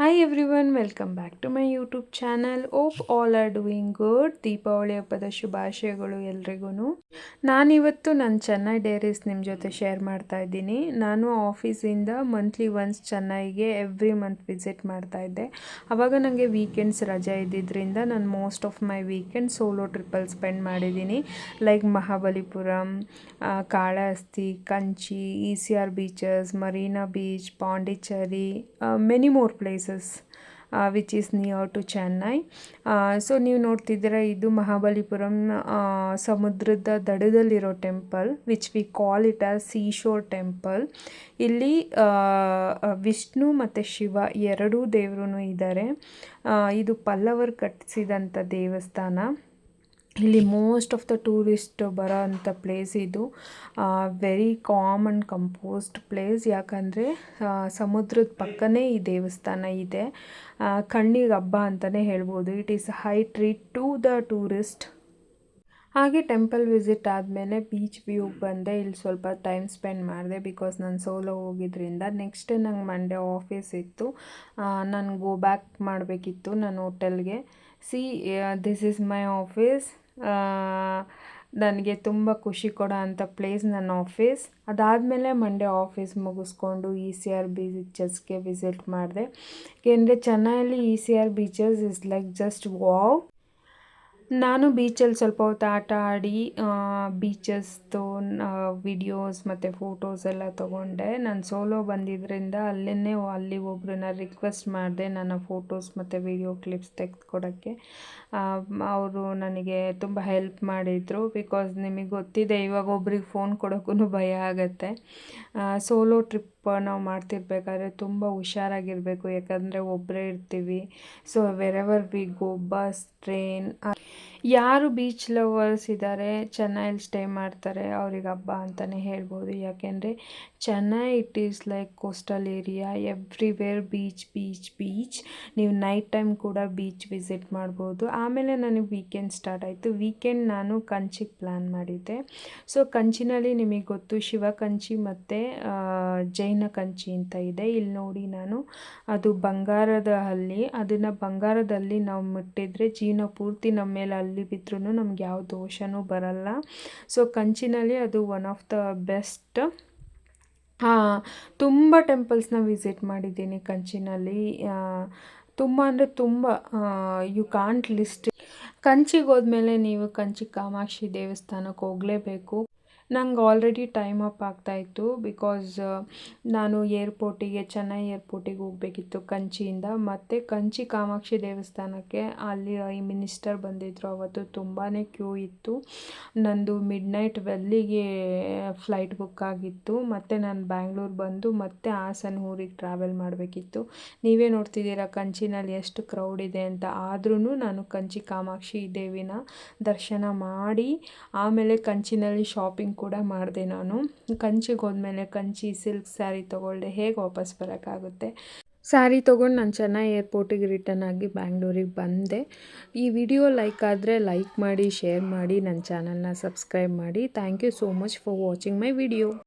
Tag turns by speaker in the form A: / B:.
A: Hi everyone, welcome back to my YouTube channel. Hope all are doing good. Deepavali ಹಬ್ಬದ ಶುಭಾಶಯಗಳು ಎಲ್ರಿಗೂ. ನಾನಿವತ್ತು ನನ್ನ ಚೆನ್ನೈ ಡೈರೀಸ್ ನಿಮ್ಮ ಜೊತೆ ಶೇರ್ ಮಾಡ್ತಾ ಇದ್ದೀನಿ. ನಾನು ಆಫೀಸಿಂದ ಮಂತ್ಲಿ ಒನ್ಸ್ ಚೆನ್ನೈಗೆ ಎವ್ರಿ ಮಂತ್ ವಿಸಿಟ್ ಮಾಡ್ತಾ ಇದ್ದೆ. ಆವಾಗ ನನಗೆ ವೀಕೆಂಡ್ಸ್ ರಜೆ ಇದ್ದಿದ್ದರಿಂದ ನಾನು most of my weekend solo ಟ್ರಿಪ್ಪಲ್ಲಿ ಸ್ಪೆಂಡ್ ಮಾಡಿದ್ದೀನಿ. Like Mahabalipuram, Kalahasti, Kanchi, ECR beaches, Marina beach, Pondicherry, many more places which is near to Chennai. So ನೀವು ನೋಡ್ತಿದ್ದೀರಾ, ಇದು ಮಹಾಬಲಿಪುರಂ ಸಮುದ್ರದ ದಡದಲ್ಲಿರೋ temple which we call it as seashore temple. ಇಲ್ಲಿ ವಿಷ್ಣು ಮತ್ತು ಶಿವ ಎರಡೂ ದೇವರೂ ಇದ್ದಾರೆ. ಇದು ಪಲ್ಲವರು ಕಟ್ಟಿಸಿದಂಥ ದೇವಸ್ಥಾನ. ಇಲ್ಲಿ ಮೋಸ್ಟ್ ಆಫ್ ದ ಟೂರಿಸ್ಟ್ ಬರೋ ಅಂಥ ಪ್ಲೇಸ್ ಇದು. Very calm and composed place. ಯಾಕಂದರೆ ಸಮುದ್ರದ ಪಕ್ಕನೇ ಈ ದೇವಸ್ಥಾನ ಇದೆ. ಕಣ್ಣಿಗೆ ಹಬ್ಬ ಅಂತಲೇ ಹೇಳ್ಬೋದು. It is high treat to the tourist. ಹಾಗೆ ಟೆಂಪಲ್ ವಿಸಿಟ್ ಆದಮೇಲೆ ಬೀಚ್ ವ್ಯೂಗೆ ಬಂದೆ. ಇಲ್ಲಿ ಸ್ವಲ್ಪ ಟೈಮ್ ಸ್ಪೆಂಡ್ ಮಾಡಿದೆ ಬಿಕಾಸ್ ನಾನು ಸೋಲೋ ಹೋಗಿದ್ರಿಂದ. ನೆಕ್ಸ್ಟ್ ನಂಗೆ ಮಂಡೇ ಆಫೀಸ್ ಇತ್ತು. ನಾನು ಗೋ ಬ್ಯಾಕ್ ಮಾಡಬೇಕಿತ್ತು ನನ್ನ ಹೋಟೆಲ್ಗೆ. This is my office. ನನಗೆ ತುಂಬ ಖುಷಿ ಕೊಡೋ ಅಂಥ ಪ್ಲೇಸ್ ನನ್ನ ಆಫೀಸ್. ಅದಾದಮೇಲೆ ಮಂಡೇ ಆಫೀಸ್ ಮುಗಿಸ್ಕೊಂಡು ECR ಬೀಚಸ್ಗೆ ವಿಸಿಟ್ ಮಾಡಿದೆ. ಏಕೆಂದರೆ ಚೆನ್ನೈಯಲ್ಲಿ ECR beaches is like just wow. ನಾನು ಬೀಚಲ್ಲಿ ಸ್ವಲ್ಪ ಹೊತ್ತು ಆಟ ಆಡಿ ಬೀಚಸ್ದು ವಿಡಿಯೋಸ್ ಮತ್ತು ಫೋಟೋಸ್ ಎಲ್ಲ ತೊಗೊಂಡೆ. ನಾನು ಸೋಲೋ ಬಂದಿದ್ದರಿಂದ ಅಲ್ಲಿ ಒಬ್ಬರನ್ನ ರಿಕ್ವೆಸ್ಟ್ ಮಾಡಿದೆ ನನ್ನ ಫೋಟೋಸ್ ಮತ್ತು ವಿಡಿಯೋ ಕ್ಲಿಪ್ಸ್ ತೆಗೆದುಕೊಡೋಕ್ಕೆ. ಅವರು ನನಗೆ ತುಂಬ ಹೆಲ್ಪ್ ಮಾಡಿದರು. ಬಿಕಾಸ್ ನಿಮಗೆ ಗೊತ್ತಿದೆ, ಇವಾಗ ಒಬ್ರಿಗೆ ಫೋನ್ ಕೊಡೋಕ್ಕೂ ಭಯ ಆಗುತ್ತೆ. ಸೋಲೋ ಟ್ರಿಪ್ ನಾವು ಮಾಡ್ತಿರ್ಬೇಕಾದ್ರೆ ತುಂಬ ಹುಷಾರಾಗಿರಬೇಕು. ಯಾಕಂದರೆ ಒಬ್ಬರೇ ಇರ್ತೀವಿ. So wherever we go, bus, train, ಯಾರು ಬೀಚ್ ಲವರ್ಸ್ ಇದ್ದಾರೆ, ಚೆನ್ನೈಲಿ ಸ್ಟೇ ಮಾಡ್ತಾರೆ, ಅವ್ರಿಗೆ ಹಬ್ಬ ಅಂತಲೇ ಹೇಳ್ಬೋದು. ಯಾಕೆಂದರೆ Chennai it is like coastal area. Everywhere beach beach beach. ನೀವು ನೈಟ್ ಟೈಮ್ ಕೂಡ ಬೀಚ್ ವಿಸಿಟ್ ಮಾಡ್ಬೋದು. ಆಮೇಲೆ ನನಗೆ ವೀಕೆಂಡ್ ಸ್ಟಾರ್ಟ್ ಆಯಿತು. ವೀಕೆಂಡ್ ನಾನು ಕಂಚಿಗೆ ಪ್ಲ್ಯಾನ್ ಮಾಡಿದ್ದೆ. ಸೊ ಕಂಚಿನಲ್ಲಿ ನಿಮಗೆ ಗೊತ್ತು, ಶಿವಕಂಚಿ ಮತ್ತು ಜೈನ ಕಂಚಿ ಅಂತ ಇದೆ. ಇಲ್ಲಿ ನೋಡಿ, ಅದು ಬಂಗಾರದ ಹಲ್ಲಿ. ಅದನ್ನು ಬಂಗಾರದಲ್ಲಿ ನಾವು ಮುಟ್ಟಿದ್ರೆ ಜೀವನ ಪೂರ್ತಿ ನಮ್ಮ ಮೇಲೆ ಅಲ್ಲಿ ಬಿದ್ರೂ ನಮ್ಗೆ ಯಾವ ದೋಷನೂ ಬರಲ್ಲ. ಸೊ ಕಂಚಿನಲ್ಲಿ ಅದು ಒನ್ ಆಫ್ ದ ಬೆಸ್ಟ್. ತುಂಬ ಟೆಂಪಲ್ಸ್ನ ವಿಸಿಟ್ ಮಾಡಿದ್ದೀನಿ ಕಂಚಿನಲ್ಲಿ. ತುಂಬ ಅಂದರೆ ತುಂಬ, ಯು ಕಾಂಟ್ ಲಿಸ್ಟ್. ಕಂಚಿಗೆ ಹೋದ್ಮೇಲೆ ನೀವು ಕಂಚಿ ಕಾಮಾಕ್ಷಿ ದೇವಸ್ಥಾನಕ್ಕೆ ಹೋಗಲೇಬೇಕು. ನಂಗೆ ಆಲ್ರೆಡಿ ಟೈಮ್ ಅಪ್ ಆಗ್ತಾಯಿತ್ತು ಬಿಕಾಸ್ ನಾನು ಚೆನ್ನೈ ಏರ್ಪೋರ್ಟಿಗೆ ಹೋಗಬೇಕಿತ್ತು ಕಂಚಿಯಿಂದ. ಮತ್ತು ಕಂಚಿ ಕಾಮಾಕ್ಷಿ ದೇವಸ್ಥಾನಕ್ಕೆ ಅಲ್ಲಿ ಈ ಮಿನಿಸ್ಟರ್ ಬಂದಿದ್ದರು. ಅವತ್ತು ತುಂಬಾ ಕ್ಯೂ ಇತ್ತು. ನಂದು ಮಿಡ್ನೈಟ್ 12ಗೆ ಫ್ಲೈಟ್ ಬುಕ್ ಆಗಿತ್ತು. ಮತ್ತು ನಾನು ಬ್ಯಾಂಗ್ಳೂರು ಬಂದು ಮತ್ತೆ ಹಾಸನ ಊರಿಗೆ ಟ್ರಾವೆಲ್ ಮಾಡಬೇಕಿತ್ತು. ನೀವೇ ನೋಡ್ತಿದ್ದೀರಾ ಕಂಚಿನಲ್ಲಿ ಎಷ್ಟು ಕ್ರೌಡ್ ಇದೆ ಅಂತ. ಆದ್ರೂ ನಾನು ಕಂಚಿ ಕಾಮಾಕ್ಷಿ ದೇವಿನ ದರ್ಶನ ಮಾಡಿ ಆಮೇಲೆ ಕಂಚಿನಲ್ಲಿ ಶಾಪಿಂಗ್ ಕೂಡ ಮಾಡಿದೆ. ನಾನು ಕಂಚಿಗೆ ಹೋದ್ಮೇಲೆ ಕಂಚಿ ಸಿಲ್ಕ್ ಸ್ಯಾರಿ ತೊಗೊಳ್ದೆ. ಹೇಗೆ ವಾಪಸ್ ಬರೋಕ್ಕಾಗುತ್ತೆ? ಸ್ಯಾರಿ ತೊಗೊಂಡು ನಾನು ಚೆನ್ನೈ ಏರ್ಪೋರ್ಟಿಗೆ ರಿಟರ್ನ್ ಆಗಿ ಬ್ಯಾಂಗ್ಳೂರಿಗೆ ಬಂದೆ. ಈ ವಿಡಿಯೋ ಲೈಕ್ ಆದರೆ ಲೈಕ್ ಮಾಡಿ, ಶೇರ್ ಮಾಡಿ, ನನ್ನ ಚಾನಲ್ನ ಸಬ್ಸ್ಕ್ರೈಬ್ ಮಾಡಿ. Thank you so much for watching my video.